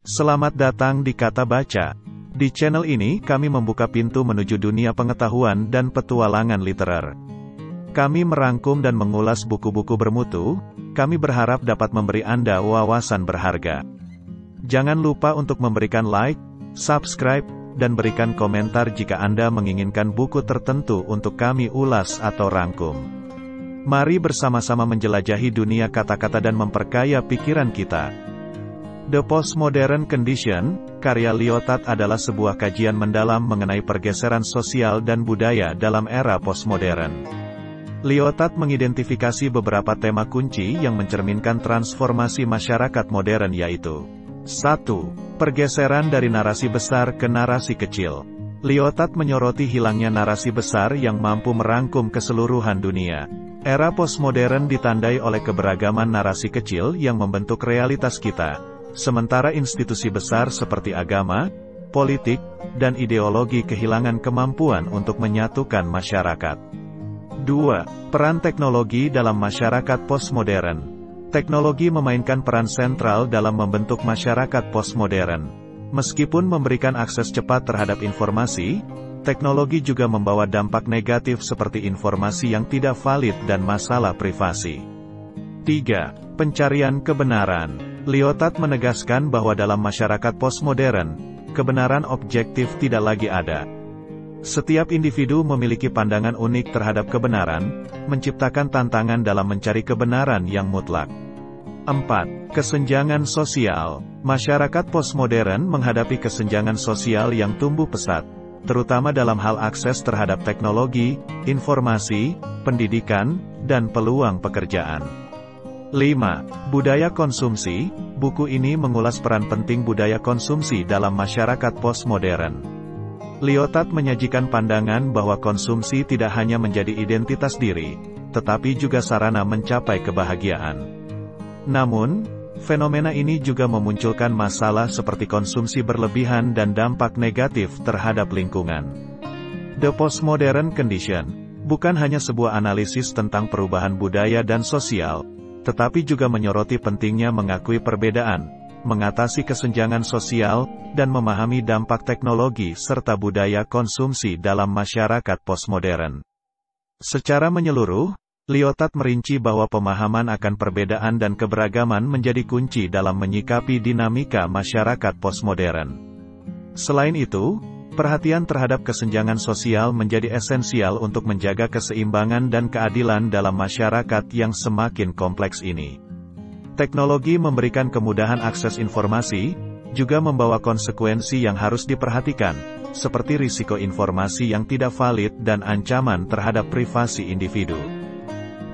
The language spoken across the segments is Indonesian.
Selamat datang di Kata Baca. Di channel ini kami membuka pintu menuju dunia pengetahuan dan petualangan literer. Kami merangkum dan mengulas buku-buku bermutu. Kami berharap dapat memberi Anda wawasan berharga. Jangan lupa untuk memberikan like, subscribe, dan berikan komentar jika Anda menginginkan buku tertentu untuk kami ulas atau rangkum. Mari bersama-sama menjelajahi dunia kata-kata dan memperkaya pikiran kita. The Postmodern Condition, karya Lyotard adalah sebuah kajian mendalam mengenai pergeseran sosial dan budaya dalam era postmodern. Lyotard mengidentifikasi beberapa tema kunci yang mencerminkan transformasi masyarakat modern yaitu 1. Pergeseran dari narasi besar ke narasi kecil. Lyotard menyoroti hilangnya narasi besar yang mampu merangkum keseluruhan dunia. Era postmodern ditandai oleh keberagaman narasi kecil yang membentuk realitas kita. Sementara institusi besar seperti agama, politik, dan ideologi kehilangan kemampuan untuk menyatukan masyarakat. 2. Peran teknologi dalam masyarakat postmodern. Teknologi memainkan peran sentral dalam membentuk masyarakat postmodern. Meskipun memberikan akses cepat terhadap informasi, teknologi juga membawa dampak negatif seperti informasi yang tidak valid dan masalah privasi. 3. Pencarian kebenaran. Lyotard menegaskan bahwa dalam masyarakat postmodern, kebenaran objektif tidak lagi ada. Setiap individu memiliki pandangan unik terhadap kebenaran, menciptakan tantangan dalam mencari kebenaran yang mutlak. 4. Kesenjangan sosial. Masyarakat postmodern menghadapi kesenjangan sosial yang tumbuh pesat, terutama dalam hal akses terhadap teknologi, informasi, pendidikan, dan peluang pekerjaan. 5. Budaya konsumsi. Buku ini mengulas peran penting budaya konsumsi dalam masyarakat postmodern. Lyotard menyajikan pandangan bahwa konsumsi tidak hanya menjadi identitas diri, tetapi juga sarana mencapai kebahagiaan. Namun, fenomena ini juga memunculkan masalah seperti konsumsi berlebihan dan dampak negatif terhadap lingkungan. The Postmodern Condition bukan hanya sebuah analisis tentang perubahan budaya dan sosial, tetapi juga menyoroti pentingnya mengakui perbedaan, mengatasi kesenjangan sosial, dan memahami dampak teknologi serta budaya konsumsi dalam masyarakat postmodern. Secara menyeluruh, Lyotard merinci bahwa pemahaman akan perbedaan dan keberagaman menjadi kunci dalam menyikapi dinamika masyarakat postmodern. Selain itu, perhatian terhadap kesenjangan sosial menjadi esensial untuk menjaga keseimbangan dan keadilan dalam masyarakat yang semakin kompleks ini. Teknologi memberikan kemudahan akses informasi, juga membawa konsekuensi yang harus diperhatikan, seperti risiko informasi yang tidak valid dan ancaman terhadap privasi individu.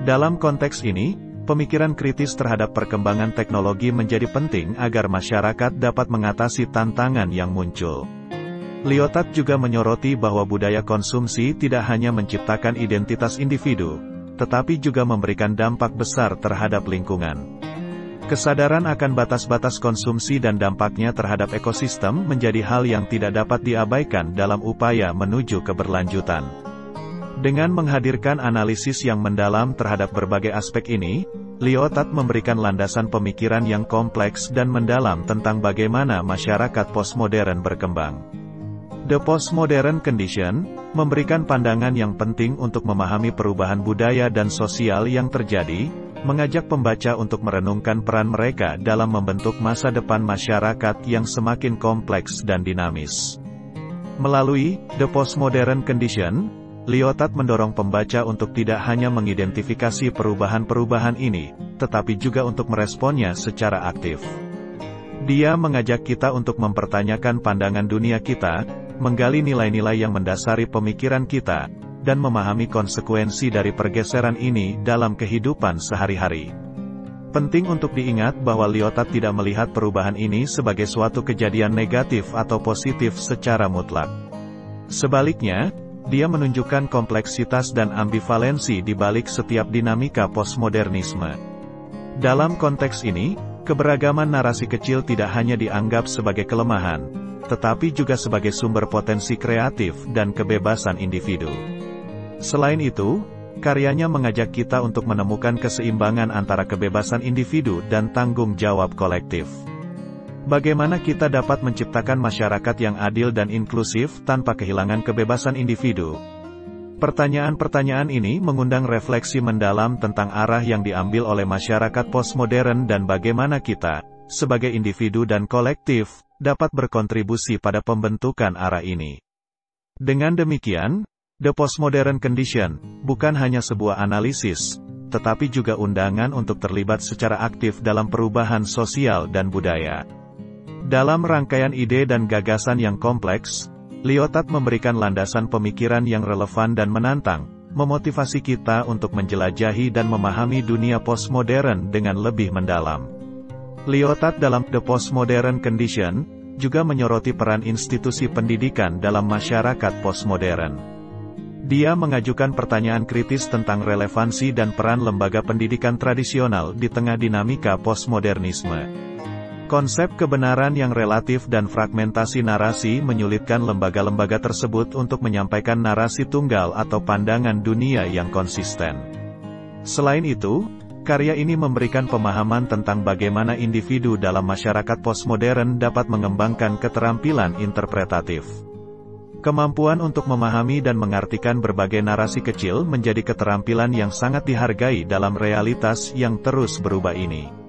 Dalam konteks ini, pemikiran kritis terhadap perkembangan teknologi menjadi penting agar masyarakat dapat mengatasi tantangan yang muncul. Lyotard juga menyoroti bahwa budaya konsumsi tidak hanya menciptakan identitas individu, tetapi juga memberikan dampak besar terhadap lingkungan. Kesadaran akan batas-batas konsumsi dan dampaknya terhadap ekosistem menjadi hal yang tidak dapat diabaikan dalam upaya menuju keberlanjutan. Dengan menghadirkan analisis yang mendalam terhadap berbagai aspek ini, Lyotard memberikan landasan pemikiran yang kompleks dan mendalam tentang bagaimana masyarakat postmodern berkembang. The Postmodern Condition memberikan pandangan yang penting untuk memahami perubahan budaya dan sosial yang terjadi, mengajak pembaca untuk merenungkan peran mereka dalam membentuk masa depan masyarakat yang semakin kompleks dan dinamis. Melalui The Postmodern Condition, Lyotard mendorong pembaca untuk tidak hanya mengidentifikasi perubahan-perubahan ini, tetapi juga untuk meresponnya secara aktif. Dia mengajak kita untuk mempertanyakan pandangan dunia kita, menggali nilai-nilai yang mendasari pemikiran kita, dan memahami konsekuensi dari pergeseran ini dalam kehidupan sehari-hari. Penting untuk diingat bahwa Lyotard tidak melihat perubahan ini sebagai suatu kejadian negatif atau positif secara mutlak. Sebaliknya, dia menunjukkan kompleksitas dan ambivalensi di balik setiap dinamika postmodernisme. Dalam konteks ini, keberagaman narasi kecil tidak hanya dianggap sebagai kelemahan, tetapi juga sebagai sumber potensi kreatif dan kebebasan individu. Selain itu, karyanya mengajak kita untuk menemukan keseimbangan antara kebebasan individu dan tanggung jawab kolektif. Bagaimana kita dapat menciptakan masyarakat yang adil dan inklusif tanpa kehilangan kebebasan individu? Pertanyaan-pertanyaan ini mengundang refleksi mendalam tentang arah yang diambil oleh masyarakat postmodern dan bagaimana kita, sebagai individu dan kolektif, dapat berkontribusi pada pembentukan arah ini. Dengan demikian, The Postmodern Condition bukan hanya sebuah analisis, tetapi juga undangan untuk terlibat secara aktif dalam perubahan sosial dan budaya. Dalam rangkaian ide dan gagasan yang kompleks, Lyotard memberikan landasan pemikiran yang relevan dan menantang, memotivasi kita untuk menjelajahi dan memahami dunia postmodern dengan lebih mendalam. Lyotard dalam The Postmodern Condition juga menyoroti peran institusi pendidikan dalam masyarakat postmodern. Dia mengajukan pertanyaan kritis tentang relevansi dan peran lembaga pendidikan tradisional di tengah dinamika postmodernisme. Konsep kebenaran yang relatif dan fragmentasi narasi menyulitkan lembaga-lembaga tersebut untuk menyampaikan narasi tunggal atau pandangan dunia yang konsisten. Selain itu, karya ini memberikan pemahaman tentang bagaimana individu dalam masyarakat postmodern dapat mengembangkan keterampilan interpretatif. Kemampuan untuk memahami dan mengartikan berbagai narasi kecil menjadi keterampilan yang sangat dihargai dalam realitas yang terus berubah ini.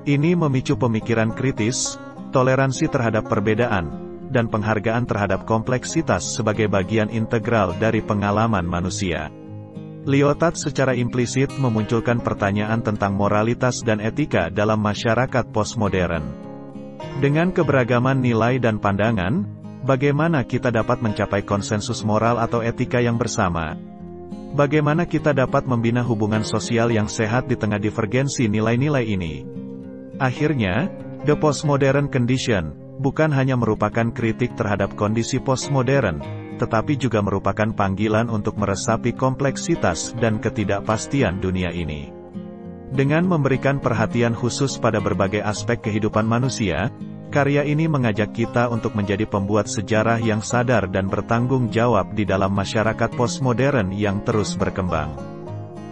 Ini memicu pemikiran kritis, toleransi terhadap perbedaan, dan penghargaan terhadap kompleksitas sebagai bagian integral dari pengalaman manusia. Lyotard secara implisit memunculkan pertanyaan tentang moralitas dan etika dalam masyarakat postmodern. Dengan keberagaman nilai dan pandangan, bagaimana kita dapat mencapai konsensus moral atau etika yang bersama? Bagaimana kita dapat membina hubungan sosial yang sehat di tengah divergensi nilai-nilai ini? Akhirnya, The Postmodern Condition bukan hanya merupakan kritik terhadap kondisi postmodern, tetapi juga merupakan panggilan untuk meresapi kompleksitas dan ketidakpastian dunia ini. Dengan memberikan perhatian khusus pada berbagai aspek kehidupan manusia, karya ini mengajak kita untuk menjadi pembuat sejarah yang sadar dan bertanggung jawab di dalam masyarakat postmodern yang terus berkembang.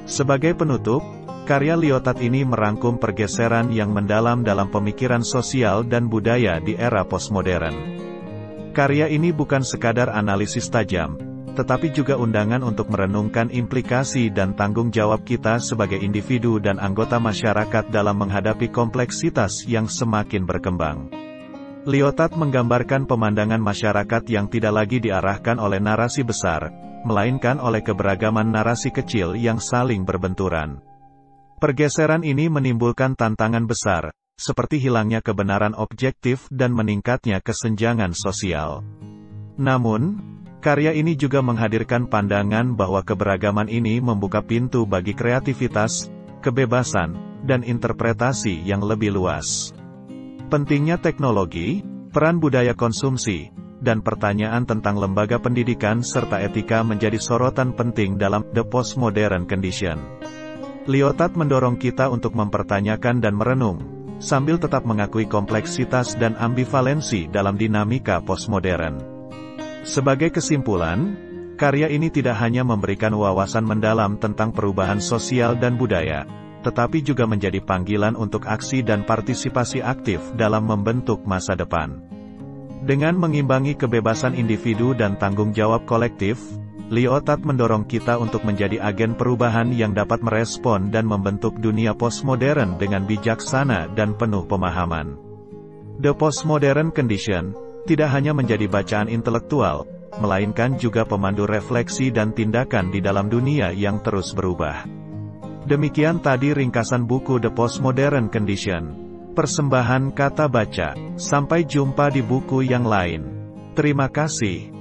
Sebagai penutup, karya Lyotard ini merangkum pergeseran yang mendalam dalam pemikiran sosial dan budaya di era postmodern. Karya ini bukan sekadar analisis tajam, tetapi juga undangan untuk merenungkan implikasi dan tanggung jawab kita sebagai individu dan anggota masyarakat dalam menghadapi kompleksitas yang semakin berkembang. Lyotard menggambarkan pemandangan masyarakat yang tidak lagi diarahkan oleh narasi besar, melainkan oleh keberagaman narasi kecil yang saling berbenturan. Pergeseran ini menimbulkan tantangan besar, seperti hilangnya kebenaran objektif dan meningkatnya kesenjangan sosial. Namun, karya ini juga menghadirkan pandangan bahwa keberagaman ini membuka pintu bagi kreativitas, kebebasan, dan interpretasi yang lebih luas. Pentingnya teknologi, peran budaya konsumsi, dan pertanyaan tentang lembaga pendidikan serta etika menjadi sorotan penting dalam The Postmodern Condition. Lyotard mendorong kita untuk mempertanyakan dan merenung, sambil tetap mengakui kompleksitas dan ambivalensi dalam dinamika postmodern. Sebagai kesimpulan, karya ini tidak hanya memberikan wawasan mendalam tentang perubahan sosial dan budaya, tetapi juga menjadi panggilan untuk aksi dan partisipasi aktif dalam membentuk masa depan. Dengan mengimbangi kebebasan individu dan tanggung jawab kolektif, Lyotard mendorong kita untuk menjadi agen perubahan yang dapat merespon dan membentuk dunia postmodern dengan bijaksana dan penuh pemahaman. The Postmodern Condition tidak hanya menjadi bacaan intelektual, melainkan juga pemandu refleksi dan tindakan di dalam dunia yang terus berubah. Demikian tadi ringkasan buku The Postmodern Condition. Persembahan Kata Baca. Sampai jumpa di buku yang lain. Terima kasih.